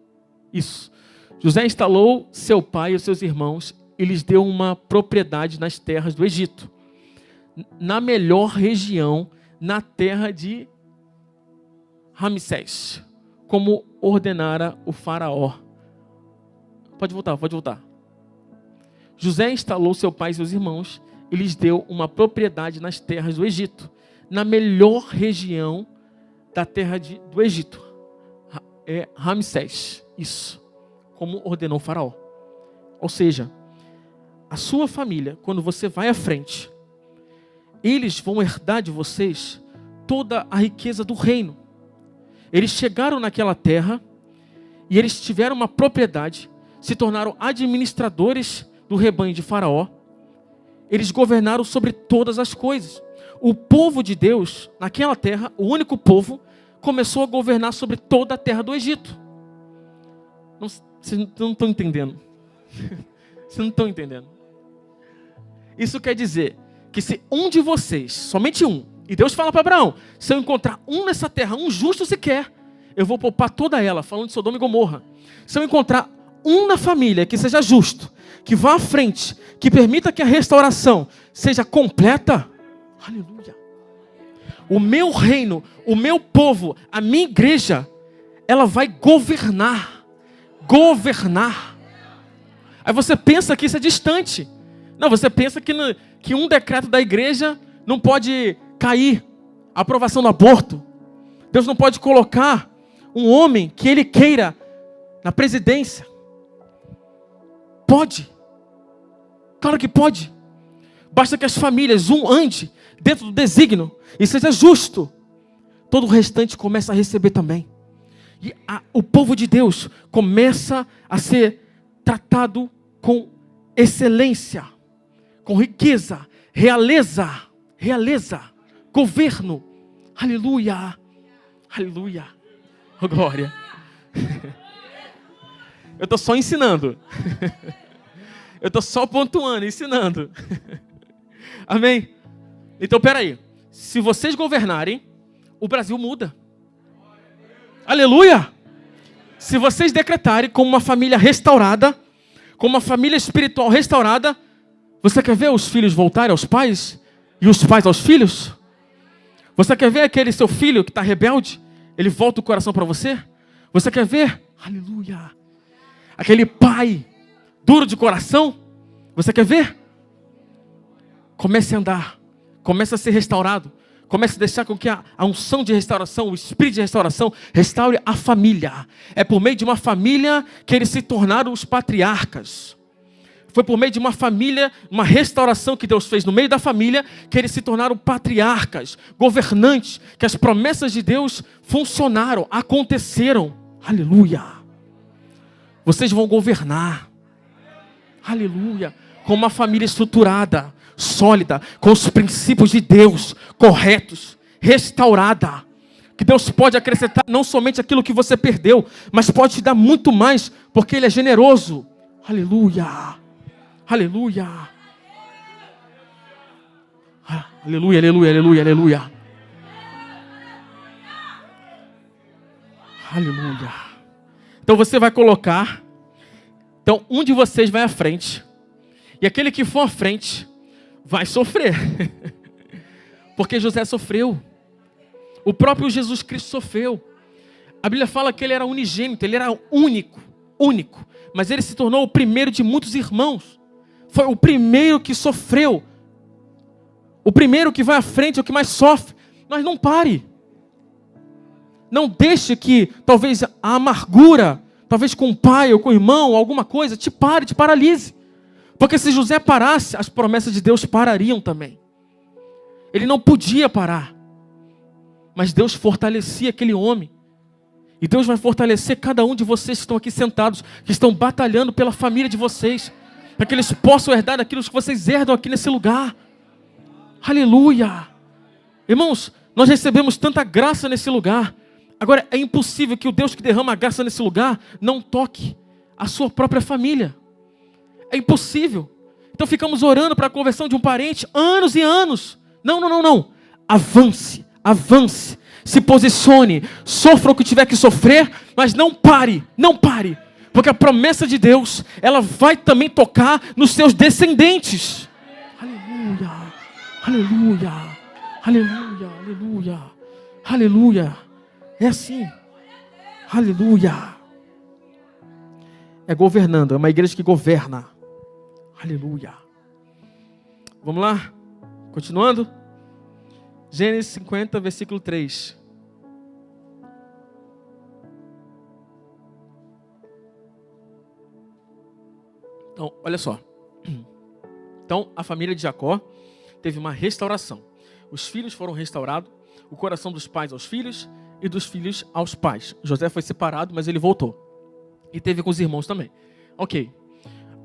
Isso. José instalou seu pai e os seus irmãos e lhes deu uma propriedade nas terras do Egito, na melhor região, na terra de Ramsés, como ordenara o faraó. Pode voltar. José instalou seu pai e seus irmãos e lhes deu uma propriedade nas terras do Egito, na melhor região da terra do Egito. É Ramsés, isso, como ordenou o faraó. Ou seja, a sua família, quando você vai à frente, eles vão herdar de vocês toda a riqueza do reino. Eles chegaram naquela terra e eles tiveram uma propriedade, se tornaram administradores do rebanho de Faraó. Eles governaram sobre todas as coisas. O povo de Deus, naquela terra, o único povo, começou a governar sobre toda a terra do Egito. Vocês não estão entendendo. Vocês não estão entendendo. Isso quer dizer que se um de vocês, somente um, E Deus fala para Abraão, se eu encontrar um nessa terra, um justo sequer, eu vou poupar toda ela, falando de Sodoma e Gomorra. Se eu encontrar um na família que seja justo, que vá à frente, que permita que a restauração seja completa, aleluia. O meu reino, o meu povo, a minha igreja, ela vai governar. Governar. Aí você pensa que isso é distante. Não, você pensa que um decreto da igreja não pode cair. A aprovação do aborto. Deus não pode colocar um homem que ele queira na presidência. Pode. Claro que pode. Basta que as famílias, ande dentro do desígnio e seja justo. Todo o restante começa a receber também. E o povo de Deus começa a ser tratado com excelência, com riqueza, realeza, governo. Aleluia, aleluia, oh, glória. Eu estou só ensinando. Eu estou só pontuando, ensinando. Amém? Então, peraí. Se vocês governarem, o Brasil muda. Aleluia! Se vocês decretarem como uma família restaurada, como uma família espiritual restaurada, você quer ver os filhos voltarem aos pais? E os pais aos filhos? Você quer ver aquele seu filho que está rebelde? Ele volta o coração para você? Você quer ver? Aleluia! Aquele pai duro de coração? Você quer ver? Comece a andar. Comece a ser restaurado. Comece a deixar com que a unção de restauração, o espírito de restauração, restaure a família. É por meio de uma família que eles se tornaram os patriarcas. Foi por meio de uma família, uma restauração que Deus fez no meio da família, que eles se tornaram patriarcas, governantes, que as promessas de Deus funcionaram, aconteceram. Aleluia. Vocês vão governar. Aleluia. Com uma família estruturada, sólida, com os princípios de Deus corretos, restaurada. Que Deus pode acrescentar não somente aquilo que você perdeu, mas pode te dar muito mais, porque Ele é generoso. Aleluia, aleluia, aleluia, aleluia, aleluia, aleluia, aleluia. Então você vai colocar, então um de vocês vai à frente, e aquele que for à frente vai sofrer. Porque José sofreu. O próprio Jesus Cristo sofreu. A Bíblia fala que ele era unigênito, ele era único. Mas ele se tornou o primeiro de muitos irmãos. Foi o primeiro que sofreu. O primeiro que vai à frente, é o que mais sofre. Mas não pare. Não deixe que talvez a amargura, talvez com o pai ou com o irmão, alguma coisa, te paralise. Porque se José parasse, as promessas de Deus parariam também. Ele não podia parar. Mas Deus fortalecia aquele homem. E Deus vai fortalecer cada um de vocês que estão aqui sentados, que estão batalhando pela família de vocês, para que eles possam herdar aquilo que vocês herdam aqui nesse lugar. Aleluia! Irmãos, nós recebemos tanta graça nesse lugar. Agora, é impossível que o Deus que derrama a graça nesse lugar não toque a sua própria família. É impossível. Então ficamos orando para a conversão de um parente anos e anos. Não. Avance. Se posicione. Sofra o que tiver que sofrer, mas não pare. Porque a promessa de Deus, ela vai também tocar nos seus descendentes. Aleluia. É assim. Aleluia. É governando. É uma igreja que governa. Aleluia. Vamos lá? Continuando. Gênesis 50, versículo 3. Então, olha só. Então, a família de Jacó teve uma restauração. Os filhos foram restaurados, o coração dos pais aos filhos e dos filhos aos pais. José foi separado, mas ele voltou. E teve com os irmãos também. Ok.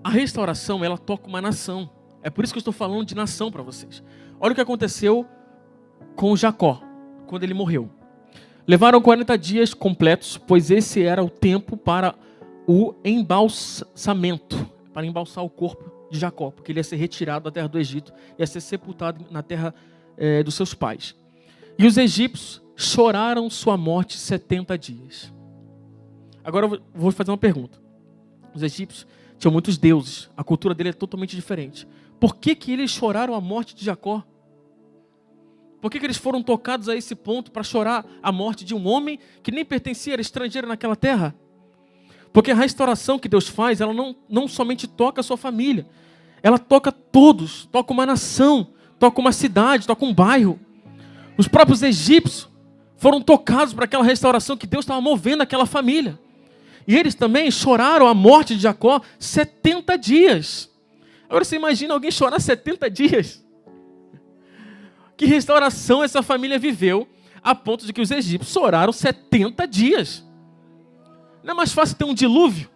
A restauração, ela toca uma nação. É por isso que eu estou falando de nação para vocês. Olha o que aconteceu com Jacó, quando ele morreu. Levaram 40 dias completos, pois esse era o tempo para o embalsamento, para embalsar o corpo de Jacó, porque ele ia ser retirado da terra do Egito, ia ser sepultado na terra dos seus pais. E os egípcios choraram sua morte 70 dias. Agora eu vou fazer uma pergunta. Os egípcios tinham muitos deuses. A cultura dele é totalmente diferente. Por que eles choraram a morte de Jacó? Por que eles foram tocados a esse ponto para chorar a morte de um homem que nem pertencia, era estrangeiro naquela terra? Porque a restauração que Deus faz, ela não somente toca a sua família. Ela toca todos, toca uma nação, toca uma cidade, toca um bairro. Os próprios egípcios foram tocados por aquela restauração que Deus estava movendo aquela família. E eles também choraram a morte de Jacó 70 dias. Agora você imagina alguém chorar 70 dias? Que restauração essa família viveu a ponto de que os egípcios choraram 70 dias. Não é mais fácil ter um dilúvio?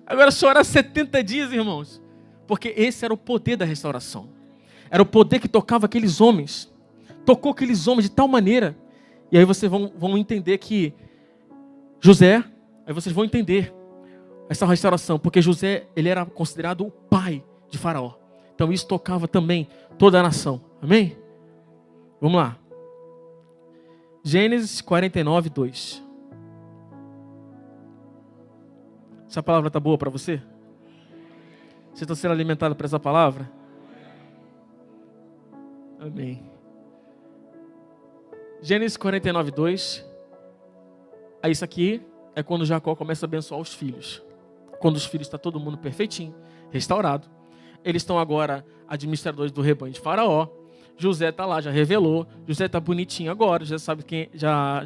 Agora chorar 70 dias, irmãos. Porque esse era o poder da restauração. Era o poder que tocava aqueles homens. Tocou aqueles homens de tal maneira. E aí vocês vão entender que José, aí vocês vão entender essa restauração. Porque José, ele era considerado o pai de Faraó. Então isso tocava também toda a nação. Amém? Vamos lá. Gênesis 49, 2. Essa palavra está boa para você? Você está sendo alimentado por essa palavra? Amém. Gênesis 49, 2. Aí isso aqui é quando Jacó começa a abençoar os filhos. Quando os filhos estão todo mundo perfeitinho, restaurado. Eles estão agora administradores do rebanho de Faraó. José está lá, já revelou. José está bonitinho agora, já sabe quem, já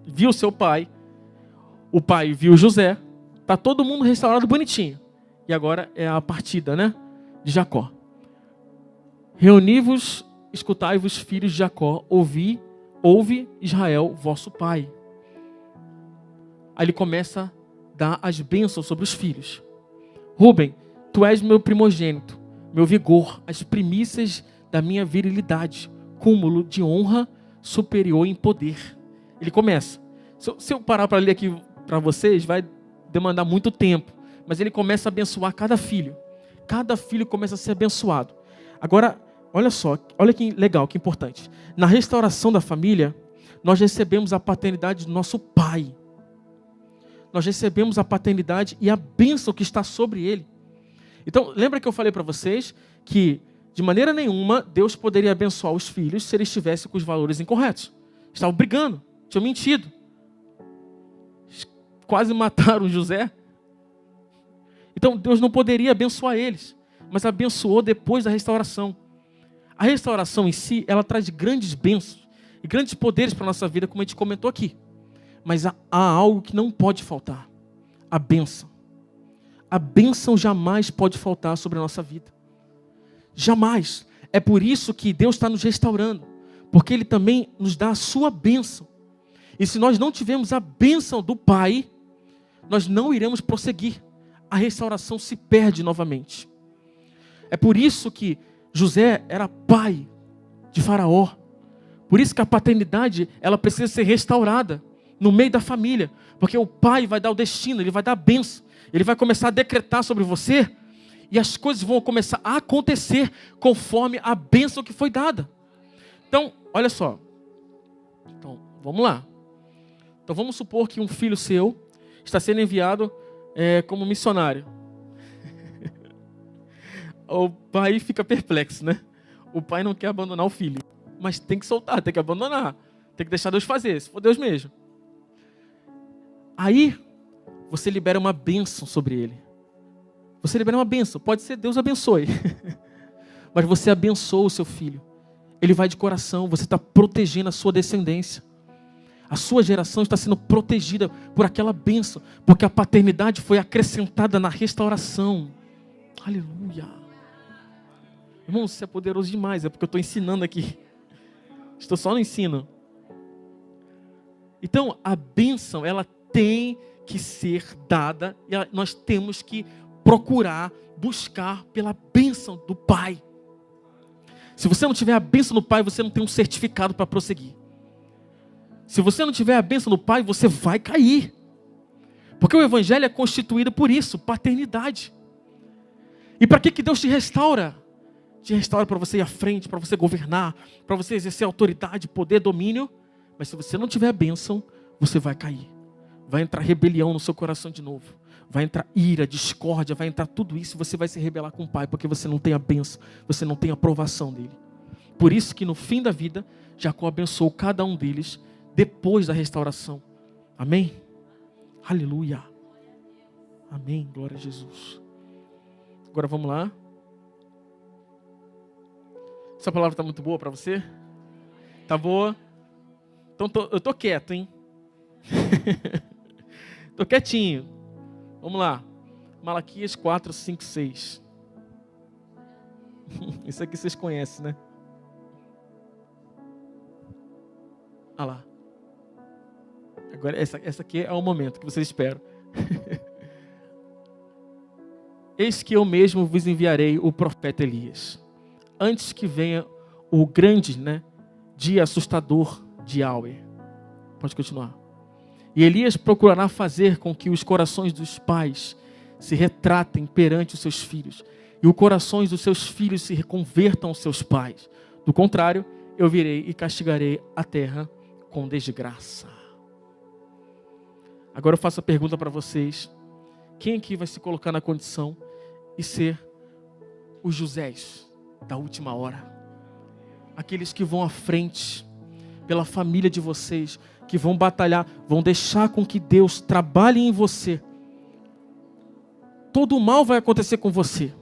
viu seu pai. O pai viu José. Está todo mundo restaurado bonitinho. E agora é a partida, né? De Jacó. Reuni-vos, escutai-vos, filhos de Jacó, ouve Israel, vosso pai. Aí ele começa a dar as bênçãos sobre os filhos. Rúben, tu és meu primogênito, meu vigor, as primícias da minha virilidade, cúmulo de honra superior em poder. Ele começa. Se eu parar para ler aqui para vocês, vai demandar muito tempo. Mas ele começa a abençoar cada filho. Cada filho começa a ser abençoado. Agora, olha só, olha que legal, que importante. Na restauração da família, nós recebemos a paternidade do nosso pai. Nós recebemos a paternidade e a bênção que está sobre ele. Então, lembra que eu falei para vocês que, de maneira nenhuma, Deus poderia abençoar os filhos se eles estivessem com os valores incorretos. Estavam brigando, tinham mentido. Quase mataram José. Então, Deus não poderia abençoar eles, mas abençoou depois da restauração. A restauração em si, ela traz grandes bênçãos e grandes poderes para a nossa vida, como a gente comentou aqui. Mas há algo que não pode faltar. A bênção. A bênção jamais pode faltar sobre a nossa vida. Jamais. É por isso que Deus está nos restaurando. Porque Ele também nos dá a sua bênção. E se nós não tivermos a bênção do Pai, nós não iremos prosseguir. A restauração se perde novamente. É por isso que José era pai de Faraó. Por isso que a paternidade, ela precisa ser restaurada no meio da família. Porque o pai vai dar o destino, ele vai dar a bênção. Ele vai começar a decretar sobre você. E as coisas vão começar a acontecer conforme a bênção que foi dada. Então, olha só. Então, vamos lá. Então, vamos supor que um filho seu está sendo enviado como missionário. O pai fica perplexo, né? O pai não quer abandonar o filho. Mas tem que soltar, tem que abandonar. Tem que deixar Deus fazer, se for Deus mesmo. Aí, você libera uma bênção sobre ele. Você libera uma bênção. Pode ser Deus abençoe. Mas você abençoa o seu filho. Ele vai de coração. Você está protegendo a sua descendência. A sua geração está sendo protegida por aquela bênção. Porque a paternidade foi acrescentada na restauração. Aleluia. Irmão, isso é poderoso demais. É porque eu estou ensinando aqui. Estou só no ensino. Então, a bênção, ela tem que ser dada. E nós temos que procurar, buscar pela bênção do Pai. Se você não tiver a bênção do Pai, você não tem um certificado para prosseguir. Se você não tiver a bênção do Pai, você vai cair. Porque o Evangelho é constituído por isso, paternidade. E para que Deus te restaura? te restaura para você ir à frente, para você governar, para você exercer autoridade, poder, domínio. Mas se você não tiver a bênção, você vai cair. Vai entrar rebelião no seu coração de novo. Vai entrar ira, discórdia, vai entrar tudo isso e você vai se rebelar com o Pai, porque você não tem a bênção, você não tem a aprovação dele. Por isso que no fim da vida, Jacó abençoou cada um deles depois da restauração. Amém? Aleluia. Amém. Glória a Jesus. Agora vamos lá. Essa palavra está muito boa para você? Tá boa? Então eu tô quieto, hein? Tô quietinho. Vamos lá. Malaquias 4, 5, 6. Isso aqui vocês conhecem, né? Olha lá. Agora, essa aqui é o momento que vocês esperam. Eis que eu mesmo vos enviarei o profeta Elias, antes que venha o grande, dia assustador de Yahweh. Pode continuar. E Elias procurará fazer com que os corações dos pais se retratem perante os seus filhos, e os corações dos seus filhos se convertam aos seus pais. Do contrário, eu virei e castigarei a terra com desgraça. Agora eu faço a pergunta para vocês: quem aqui vai se colocar na condição e ser os Josés da última hora? Aqueles que vão à frente pela família de vocês, que vão batalhar, vão deixar com que Deus trabalhe em você. Todo o mal vai acontecer com você,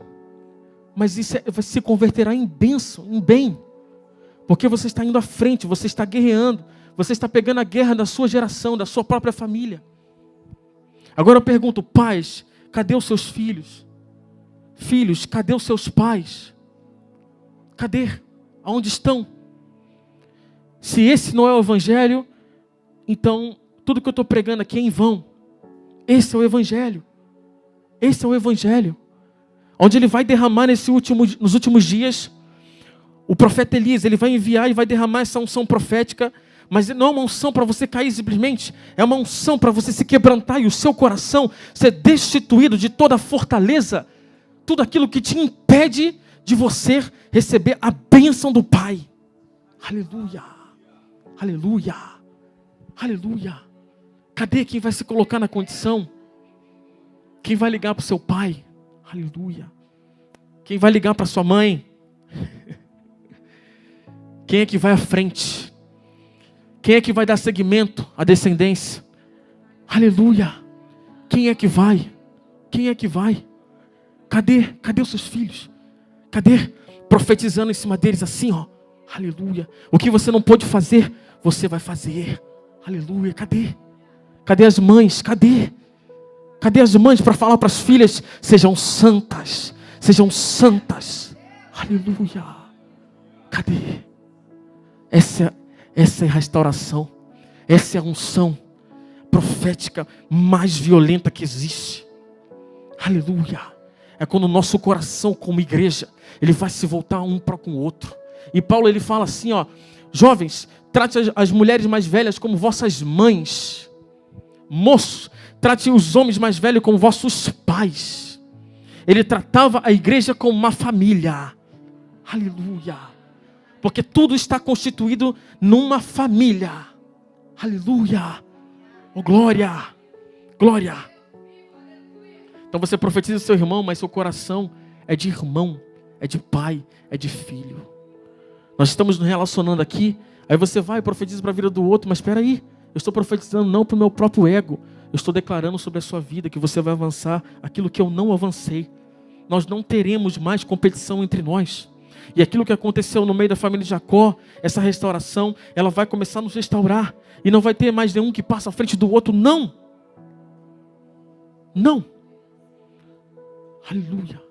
mas isso se converterá em bênção, em bem, porque você está indo à frente, você está guerreando, você está pegando a guerra da sua geração, da sua própria família. Agora eu pergunto: pais, cadê os seus filhos? Filhos, cadê os seus pais? Cadê? Aonde estão? Se esse não é o Evangelho, então tudo que eu estou pregando aqui é em vão. Esse é o Evangelho. Esse é o Evangelho. Onde ele vai derramar nos últimos dias, o profeta Elias, ele vai enviar e vai derramar essa unção profética. Mas não é uma unção para você cair simplesmente, é uma unção para você se quebrantar e o seu coração ser destituído de toda a fortaleza, tudo aquilo que te impede de você receber a bênção do Pai. Aleluia, aleluia, aleluia. Cadê quem vai se colocar na condição? Quem vai ligar para o seu pai? Aleluia. Quem vai ligar para sua mãe? Quem é que vai à frente? Quem é que vai dar seguimento à descendência? Aleluia. Quem é que vai? Quem é que vai? Cadê? Cadê os seus filhos? Cadê? Profetizando em cima deles assim, ó. Aleluia. O que você não pôde fazer, você vai fazer. Aleluia. Cadê? Cadê as mães? Cadê? Cadê as mães para falar para as filhas? Sejam santas. Sejam santas. Aleluia. Cadê? Essa é a restauração. Essa é a unção profética mais violenta que existe. Aleluia. É quando o nosso coração como igreja, ele vai se voltar um para com o outro. E Paulo, ele fala assim, ó: jovens, trate as mulheres mais velhas como vossas mães. Moços, trate os homens mais velhos como vossos pais. Ele tratava a igreja como uma família. Aleluia. Porque tudo está constituído numa família. Aleluia. Oh, glória. Glória. Então você profetiza o seu irmão, mas seu coração é de irmão, é de pai, é de filho. Nós estamos nos relacionando aqui, aí você vai e profetiza para a vida do outro, mas espera aí, eu estou profetizando não para o meu próprio ego, eu estou declarando sobre a sua vida que você vai avançar aquilo que eu não avancei. Nós não teremos mais competição entre nós. E aquilo que aconteceu no meio da família de Jacó, essa restauração, ela vai começar a nos restaurar. E não vai ter mais nenhum que passa à frente do outro, não. Não. Aleluia.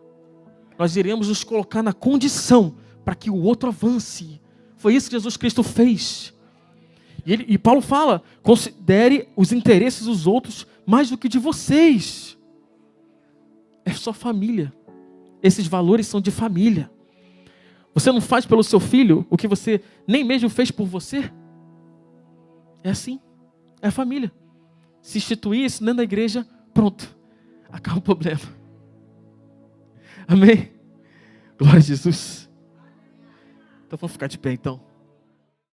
Nós iremos nos colocar na condição para que o outro avance. Foi isso que Jesus Cristo fez. E Paulo fala: considere os interesses dos outros mais do que de vocês. É só família. Esses valores são de família. Você não faz pelo seu filho o que você nem mesmo fez por você? É assim. É a família. Se instituir isso dentro da igreja, pronto. Acaba o problema. Amém? Glória a Jesus. Então vamos ficar de pé então.